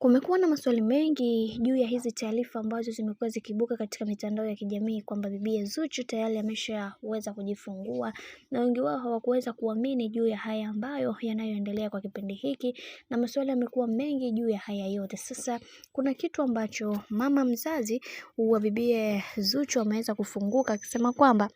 Kumekuwa na maswali mengi juu ya hizi taarifa ambazo zimekuwa zikiibuka katika mitandao ya kijamii kwamba bibiye Zuchu tayari ameshaweza kujifungua, na wengi wao hawakuweza kuamini juu ya haya ambayo yanayoendelea kwa kipindi hiki, na maswali yamekuwa mengi juu ya haya yote. Sasa kuna kitu ambacho mama mzazi wa bibiye Zuchu ameweza kufunguka akisema kwamba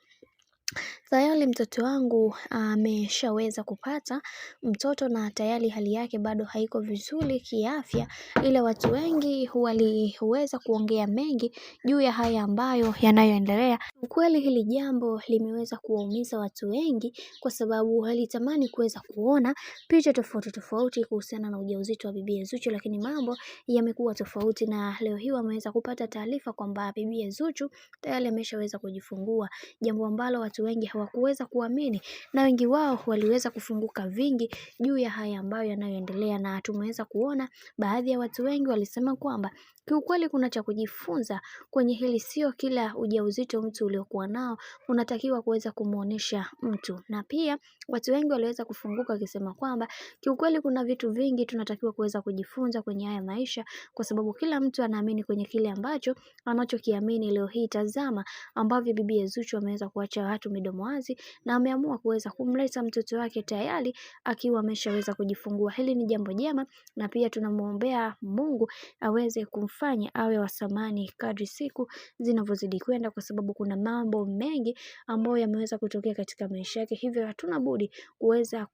tayari mtoto wangu ameshaweza kupata mtoto na tayari hali yake bado haiko vizuri kiafya, ila watu wengi waliweza kuongea mengi juu ya haya ambayo yanayoendelea. Ukweli hili jambo limeweza kuwaumiza watu wengi kwa sababu walitamani kuweza kuona picha tofauti tofauti kuhusiana na ujauzito wa bibiye Zuchu, lakini mambo yamekuwa tofauti, na leo hii wameweza kupata taarifa kwamba bibiye Zuchu tayari ameshaweza kujifungua, jambo ambalo watu wengi hawakuweza kuamini, na wengi wao waliweza kufunguka vingi juu ya haya ambayo yanayoendelea, na tumeweza kuona baadhi ya watu wengi walisema kwamba kiukweli kuna cha kujifunza kwenye hili. Sio kila ujauzito mtu uliokuwa nao unatakiwa kuweza kumuonesha mtu, na pia watu wengi waliweza kufunguka wakisema kwamba kiukweli kuna vitu vingi tunatakiwa kuweza kujifunza kwenye haya maisha, kwa sababu kila mtu anaamini kwenye kile ambacho anachokiamini. Leo hii tazama ambavyo bibiye Zuchu ameweza kuacha watu midomo wazi na ameamua kuweza kumleta mtoto wake tayari akiwa ameshaweza kujifungua. Hili ni jambo jema, na pia tunamuombea Mungu aweze kumfanya awe wa thamani kadri siku zinavyozidi kwenda, kwa sababu kuna mambo mengi ambayo yameweza kutokea katika maisha yake, hivyo hatuna budi kuweza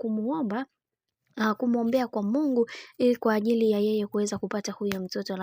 kumwombea kwa Mungu ili kwa ajili ya yeye kuweza kupata huyo mtoto.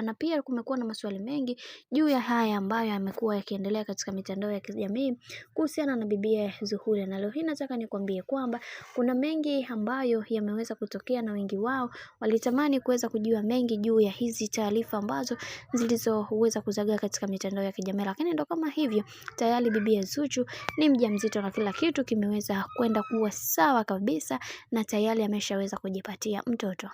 Na pia kumekuwa na maswali mengi juu ya haya ambayo yamekuwa yakiendelea katika mitandao ya kijamii kuhusiana na bibiye Zuhura, na leo hii nataka nikwambie kwamba kuna mengi ambayo yameweza kutokea, na wengi wao walitamani kuweza kujua mengi juu ya hizi taarifa ambazo zilizoweza kuzagaa katika mitandao ya kijamii, lakini ndo kama hivyo, tayari bibiye Zuchu ni mjamzito na kila kitu kimeweza kwenda kuwa sawa kabisa, na tayari ameshaweza kujipatia mtoto.